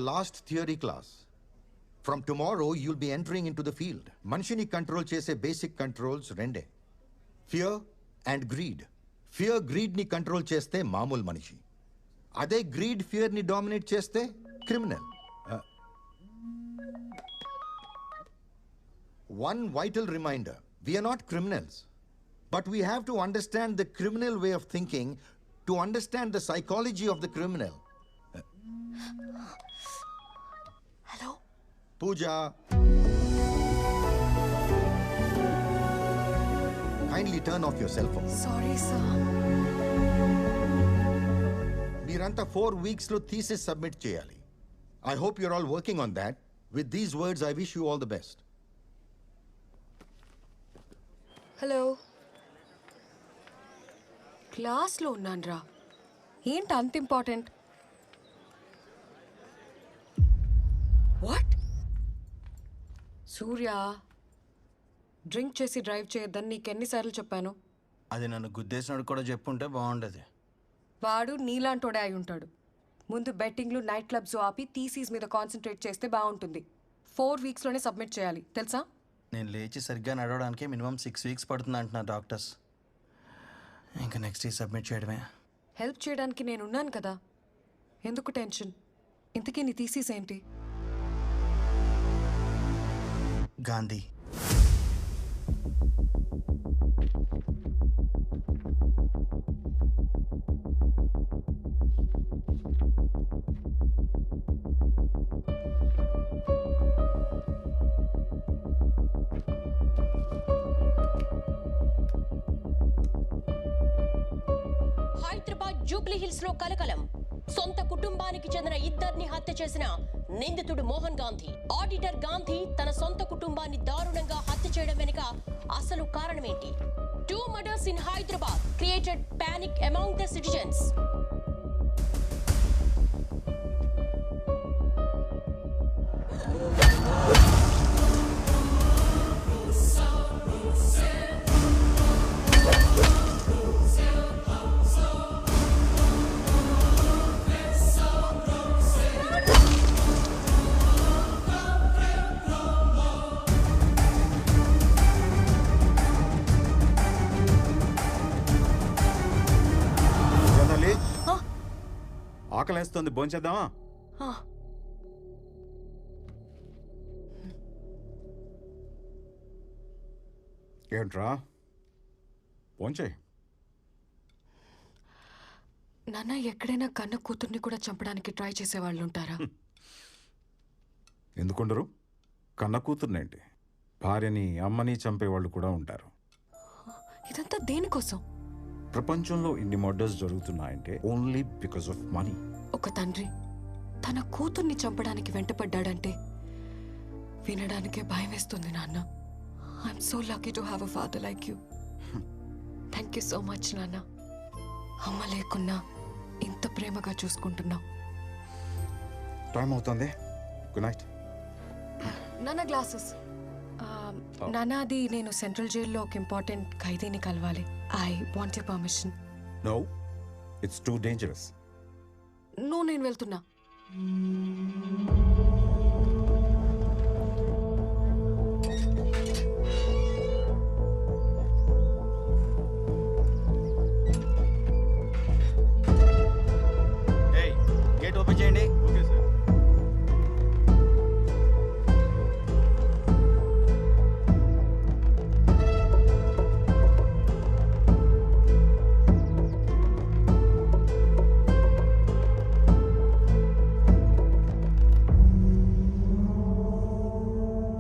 Last theory class. From tomorrow, you'll be entering into the field. Manishini control chese basic controls rende. Fear and greed. Fear greed ni control cheste mamul manishi. Ade greed fear ni dominate cheste criminal. One vital reminder. We are not criminals. But we have to understand the criminal way of thinking to understand the psychology of the criminal. Hello? Pooja. Kindly turn off your cell phone. Sorry, sir. Miranta 4 weeks lo thesis submit cheyali. I hope you're all working on that. With these words, I wish you all the best. Hello క్లాస్లో ఉన్నాన్రా. ఏంటి అంత important? What? Surya, drink చేసి drive చేయొద్దని నీకెన్నిసార్లు చెప్పాను? అది నన్ను గుద్దేసినోడు కూడా చెప్పుంటే బాగుండేది. వాడు నీలాంటోడే అయి ఉంటాడు. ముందు బెట్టింగ్లు, నైట్ క్లబ్స్ ఆపి థీసీస్ మీద కాన్సన్ట్రేట్ చేస్తే బాగుంటుంది. 4 వీక్స్లోనే సబ్మిట్ చేయాలి, తెలుసా? నేను లేచి సరిగ్గా నడవడానికి మినిమం 6 వీక్స్ పడుతుంది అంటున్నారు డాక్టర్స్. ఇంకా నెక్స్ట్ ఈ సబ్మిట్ చేయడమే. హెల్ప్ చేయడానికి నేనున్నాను కదా, ఎందుకు టెన్షన్? ఇంతకీ నీ థీసీస్ ఏంటి? గాంధీ. హైదరాబాద్ జూబ్లీ హిల్స్ లో కలకలం. సొంత కుటుంబానికి చెందిన ఇద్దరిని హత్య చేసిన నిందితుడు మోహన్ గాంధీ. ఆడిటర్ గాంధీ తన సొంత కుటుంబాన్ని దారుణంగా హత్య చేయడం వెనుక అసలు కారణమేంటి? 2 murders in Hyderabad created panic among the citizens. ఆకలేస్తుంది, భోంచేద్దామా? ఏంట్రా భోంచేయి. నాన్న, ఎక్కడైనా కన్న కూతుర్ని కూడా చంపడానికి ట్రై చేసేవాళ్ళు ఉంటారా? ఎందుకుండరు? కన్న కూతుర్నేంటి, భార్యని అమ్మని చంపేవాళ్ళు కూడా ఉంటారు. ఇదంతా దేనికోసం? ప్రపంచంలో ఇన్ని మర్డర్స్ జరుగుతున్నాయంటే ఓన్లీ బికాస్ ఆఫ్ మనీ. ఒక తండ్రి తన కూతుర్ని చంపడానికి వెంటపడ్డాడంటే వినడానికే భయం వేస్తుంది నాన్న. I'm so lucky to have a father like you. Thank you so much నాన్న. అమ్మ లేకున్నా ఇంత ప్రేమగా చూసుకుంటున్నావు. టైం అవుతుంది, గుడ్ నైట్. నాన్న గ్లాసెస్. నాన్న, అది నేను సెంట్రల్ జైల్లో ఒక ఇంపార్టెంట్ ఖైదీని కలవాలి. I want your permission. No, it's too dangerous. నేను వెళ్తున్నా. గేట్ ఓపెన్ చేయండి.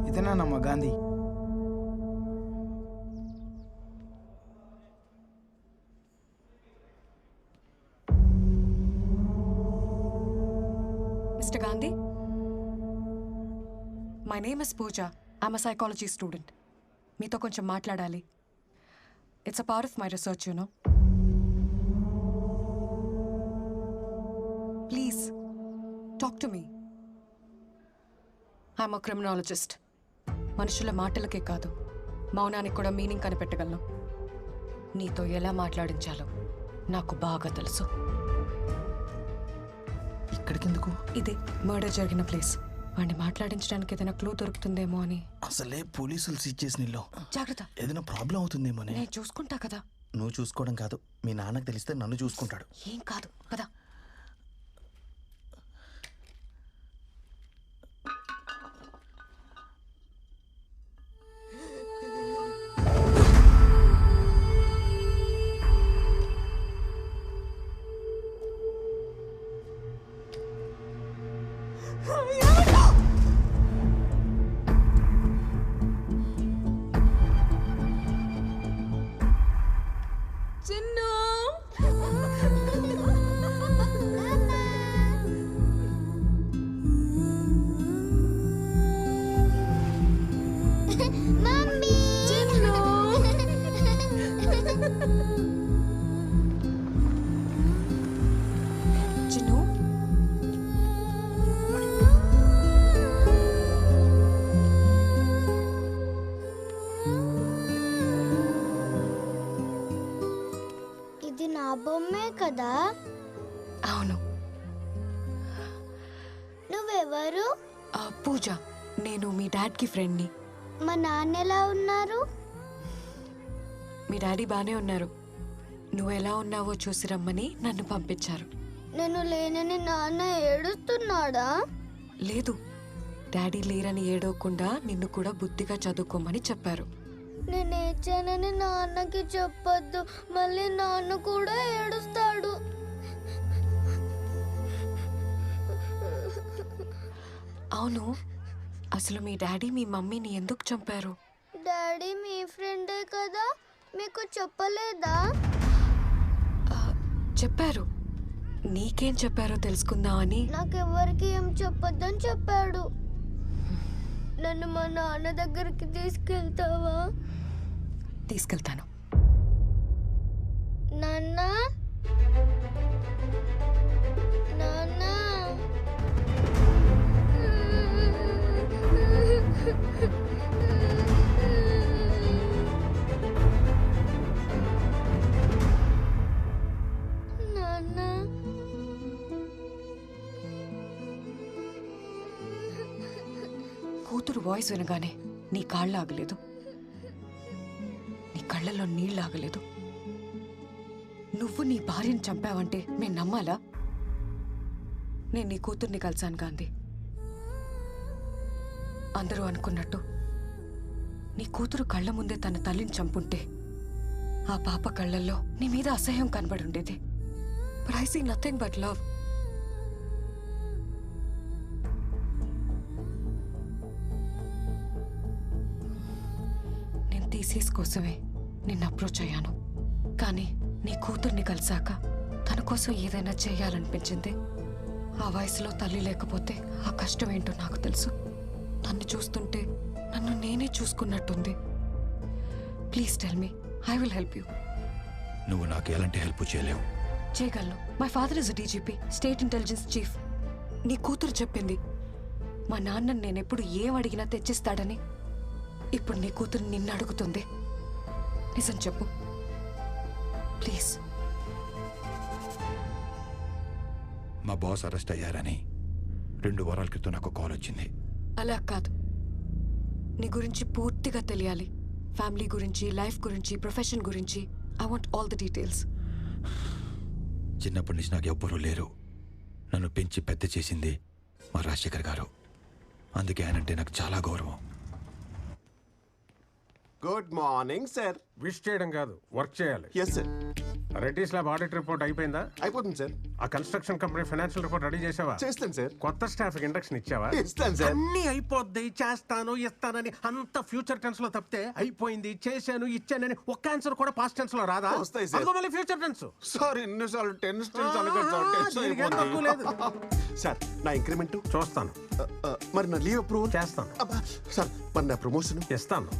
ఇదేనా Gandhi? Mr. Gandhi? My name is Pooja. I'm a psychology student. మీతో కొంచెం మాట్లాడాలి. It's a part of my research, you know. Please, talk to me. I'm a criminologist. మనుషుల మాటలకే కాదు, మౌనానికి కూడా మీనింగ్ కనిపెట్టగలను. నీతో ఎలా మాట్లాడించాలో నాకు బాగా తెలుసు. ఇక్కడికి ఎందుకు? ఇదే మర్డర్ జరిగిన ప్లేస్. వాడిని మాట్లాడించడానికి ఏదైనా క్లూ దొరుకుతుందేమో అని. అసలే పోలీసులు సీజ్ చేసిన ఇల్లు. జాగ్రత్త, ఏదైనా ప్రాబ్లం అవుతుందేమోనే. నేను చూసుకుంటా కదా. నువ్వు చూసుకోవడం కాదు, మీ నాన్నకు తెలిస్తే నన్ను చూసుకుంటాడు. ఏం కాదు కదా. చిన్ను, ఇది నా బొమ్మే కదా. అవును. నువ్వెవరు? పూజ, నేను మీ డాడ్కి ఫ్రెండ్ని. మా నాన్న ఎలా ఉన్నారు? మీ డాడీ బానే ఉన్నారు. నువ్వు ఎలా ఉన్నావో చూసి రమ్మని నన్ను పంపించారు. నేను లేనని నాన్న ఏడుస్తున్నాడా? లేదు, డాడీ లేరని ఏడవకుండా నిన్ను కూడా బుద్ధిగా చదువుకోమని చెప్పారు. నేను ఏడ్చానని నాన్నకి చెప్పొద్దు, మళ్ళీ నాన్న కూడా ఏడుస్తాడు. అవును, అసలు మీ డాడీ మీ మమ్మీని ఎందుకు చంపారు? డాడీ మీ ఫ్రెండే కదా, మీకు చెప్పలేదా? చెప్పారు. నీకేం చెప్పారో తెలుసుకుందామని. నాకెవ్వరికి ఏం చెప్పొద్దని చెప్పాడు. నన్ను మా నాన్న దగ్గరికి తీసుకెళ్తావా? తీసుకెళ్తాను. నాన్న, నాన్న. నాన్న. కూతురు వాయిస్ వినగానే నీ కాళ్ళు ఆగలేదు, నీ కళ్ళల్లో నీళ్ళు ఆగలేదు. నువ్వు నీ భార్యను చంపావంటే నేను నమ్మాలా? నేను నీ కూతుర్ని కలిశాను గాంధీ. అందరూ అనుకున్నట్టు నీ కూతురు కళ్ళ ముందే తన తల్లిని చంపుంటే ఆ పాప కళ్ళల్లో నీ మీద అసహ్యం కనబడి ఉండేది. But I see nothing but love. నేను థీసిస్ కోసమే నిన్ను అప్రోచ్ అయ్యాను. కానీ నీ కూతుర్ని కలిసాక తన కోసం ఏదైనా చేయాలనిపించింది. ఆ వయసులో తల్లి లేకపోతే ఆ కష్టం ఏంటో నాకు తెలుసు. తన్ని చూస్తుంటే నన్ను నేనే చూసుకున్నట్టుంది. Please tell me, I will help you. నువ్వు నాకు ఎలాంటి హెల్ప్ చేయలేవు. చేయగలను. My father is DGP, state intelligence chief. నీ కూతురు చెప్పింది మా నాన్నని నేనెప్పుడు ఏం అడిగినా తెచ్చిస్తాడని. ఇప్పుడు నీ కూతురు నిన్ను అడుగుతుంది. నిజం చెప్పు ప్లీజ్. మా బాస్ అరెస్ట్ అయ్యారని 2 వారాల క్రితం నాకు కాల్ వచ్చింది. అలా కాదు, నీ గురించి పూర్తిగా తెలియాలి. ఫ్యామిలీ గురించి, లైఫ్ గురించి, ప్రొఫెషన్ గురించి. I want all the details. చిన్నప్పటి నుంచి నాకు ఎవ్వరూ లేరు. నన్ను పెంచి పెద్ద చేసింది మా రాజశేఖర్ గారు. అందుకే ఆయనంటే నాకు చాలా గౌరవం. Good morning sir. విష్ చేయడం కాదు, వర్క్ చేయాలి. Yes sir. Reddy's lab audit report అయిపోయిందా? అయిపోతుంది సార్. ఆ construction company financial report ready చేసావా? చేస్తాను సార్. కొత్త స్టాఫ్ ఇండక్షన్ ఇచ్చావా? ఇస్తాను సార్. అన్ని అయిపోద్ది, చేస్తాను, ఇస్తానని అంత ఫ్యూచర్ టెన్స్ లో తప్పితే అయిపోయింది, చేశాను, ఇచ్చానని ఒక్క ఆన్సర్ కూడా పాస్ట్ టెన్స్ లో రాదా? వస్తాయి సార్. అదిగో మళ్ళీ ఫ్యూచర్ టెన్స్. సార్ ఎన్నిసార్లు టెన్స్ దీనికేం తక్కువ లేదు. సార్ నా ఇంక్రిమెంట్ చూస్తాను, మరి నా లీవ్ అప్రూవల్ చేస్తాను, సార్ మరి నా ప్రమోషన్ ఇస్తాను.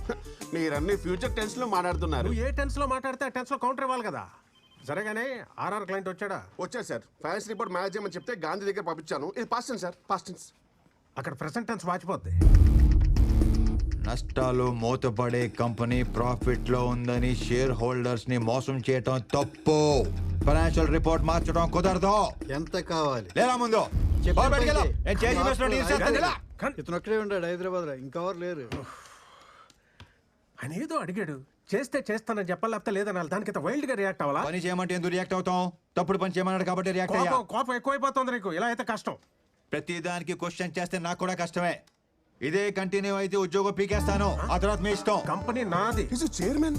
మీరన్నీ ఫ్యూచర్ టెన్స్ లో మాట్లాడుతున్నారు. నువ్వు ఏ టెన్స్ లో మాట్లాడితే ఆ టెన్స్ లో కౌంటర్ ఇవ్వాలి కదా. సరేగానే ఆర్ఆర్ క్లయింట్ వచ్చాడా? వచ్చారు సార్. ఫైనాన్స్ రిపోర్ట్ మేనేజ్ చేయమని చెప్తే గాంధీ దగ్గర పంపించాను. ఇది past tense sir, past tense. అక్కడ ప్రెసెంట్ టెన్స్ వాచిపోద్ది. నష్టాలు మూతపడే కంపెనీ ప్రాఫిట్ లో ఉందని షేర్ హోల్డర్స్ ని మోసం చేయటం తప్పు. ఫైనాన్షియల్ రిపోర్ట్ మార్చడం కుదరదు. ఎంత కావాలి? లేరా ముందు చెప్పాను బయటికి వెళ్ళు. పైకి. నేను చేసి ఇన్వెస్ట్మెంట్ తీసేస్తాను. ఇలా. ఇతను ఒక్కడే ఉన్నాడు హైదరాబాద్ లో, ఇంకెవరు లేరు. అనేదో అడిగాడు, చేస్తే చేస్తానని చెప్పాలి, లేకపోతే లేదనాలి. దానికి వైల్డ్ గా రియాక్ట్ అవ్వాలా? పని చేయమంటే ఎందుకు రియాక్ట్ అవుతాం? తప్పుడు పని చేయమన్నాడు కాబట్టి రియాక్ట్ అయ్యా. కోపం ఎక్కువైపోతుంది నీకు, ఇలా అయితే కష్టం. ప్రతి దానికి క్వశ్చన్ చేస్తే నాకు కూడా కష్టమే. ఇదే కంటిన్యూ అయితే ఉద్యోగం పీకేస్తాను. ఆ తర్వాత మీ ఇష్టం. కంపెనీ నాది. చైర్మన్.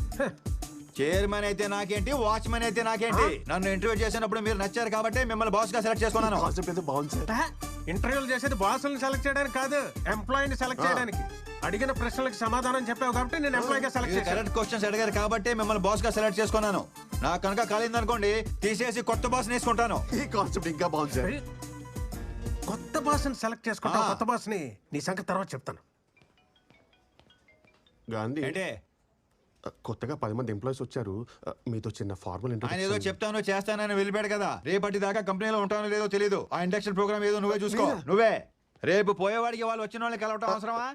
చైర్మన్ అయితే నాకేంటి, వాచ్మెన్ అయితే నాకేంటి? నన్ను ఇంటర్వ్యూ చేసినప్పుడు మీరు నచ్చారు కాబట్టి మిమ్మల్ని బాస్ గా సెలెక్ట్ చేసుకున్నాను. కాన్సెప్ట్ అయితే బాగుంది సార్. ఇంటర్వ్యూలు చేసేది బాసుల్ని సెలెక్ట్ చేయడానికి కాదు, ఎంప్లాయీని సెలెక్ట్ చేయడానికి. అడిగిన ప్రశ్నలకు సమాధానం చెప్పావు కాబట్టి నేను ఎంప్లాయీగా సెలెక్ట్ మీరు చేశాను. కరెక్ట్ క్వశ్చన్స్ అడిగారు కాబట్టి మిమ్మల్ని బాస్ గా సెలెక్ట్ చేసుకున్నాను. నాకు కనుక కాలింది అనుకోండి, తీసేసి కొత్త బాస్ వేసుకుంటాను. ఈ కాన్సెప్ట్ ఇంకా బాగుంది సార్. కొత్త బాస్ని సెలెక్ట్ చేసుకుంటావు. కొత్త బాస్ని నీ సంగతి తర్వాత చెప్తాను. గాంధీ, ఏంటే కొత్తగా 10 మంది ఎంప్లాయీస్ వచ్చారు. మీతో చిన్న ఫార్మల్ ఆయన ఏదో ఇంట్రొడక్షన్. చెప్తానో చేస్తానని వెళ్ళిపోయాడు కదా. రేపటి దాకా కంపెనీలో ఉంటానో లేదో తెలియదు. ఆ ఇండక్షన్ ప్రోగ్రామ్ ఏదో నువ్వే చూసుకో. నువ్వే రేపు పోయేవాడికి వాళ్ళు వచ్చిన వాళ్ళకి కలవటం అవసరమా?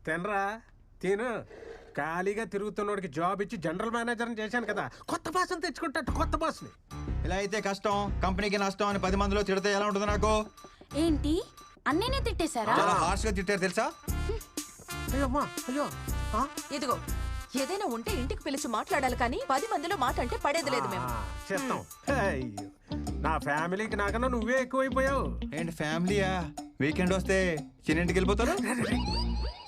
తినరా తిను. ఖాళీగా తిరుగుతున్నోడికి జాబ్ ఇచ్చి జనరల్ మేనేజర్ని చేశాను కదా. కొత్త బాస్ని తెచ్చుకుంటాడు, కొత్త బాస్ని. ఇలా అయితే కష్టం, కంపెనీకి నష్టం అని 10 మందిలో తిడితే ఎలా ఉంటుంది నాకు? ఏంటి అన్నీనే తిట్టేశారా? చాలా హార్ష్ గా తిట్టారు తెలుసా? అయ్యమ్మా అయ్యో. ఆ? ఇదిగో ఏదైనా ఉంటే ఇంటికి పిలిచి మాట్లాడాలి కానీ 10 మందిలో మాట అంటే పడేది లేదు మేము. చేస్తాం. అయ్యో, నా ఫ్యామిలీకి నాకన్నా నువ్వే ఎక్కువైపోయావు. ఏంటి ఫ్యామిలీయా? వీకెండ్ వస్తే చిన్నింటికి వెళ్ళిపోతారు?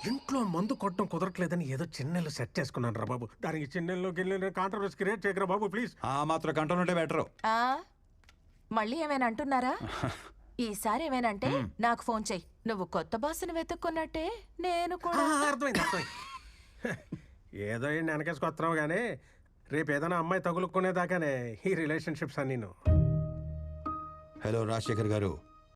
ఇంట్లో మందు కొట్టడం కుదరట్లేదని ఏదో చిన్నెళ్ళు సెట్ చేసుకున్నాను రా బాబు. దానికి చిన్నెల్లో గిన్నెలు కాంట్రవర్సీ క్రియేట్ చేయకరా బాబు ప్లీజ్. ఆ మాత్రం కంట్రోల్ ఉంటే బెటరు. మళ్ళీ ఏమైనా అంటున్నారా? ఈసారి ఏమైనంటే నాకు ఫోన్ చెయ్యి. నువ్వు కొత్త బాస్ని వెతుక్కున్నట్టే నేను కూడా. అర్థమైంది అర్థమైంది. ఏదో ఏంటి వెనకేసుకొస్తున్నావు కానీ రేపు ఏదైనా అమ్మాయి తగులుకునేదాకానే ఈ రిలేషన్షిప్స్ అన్నీ. హలో రాజశేఖర్ గారు,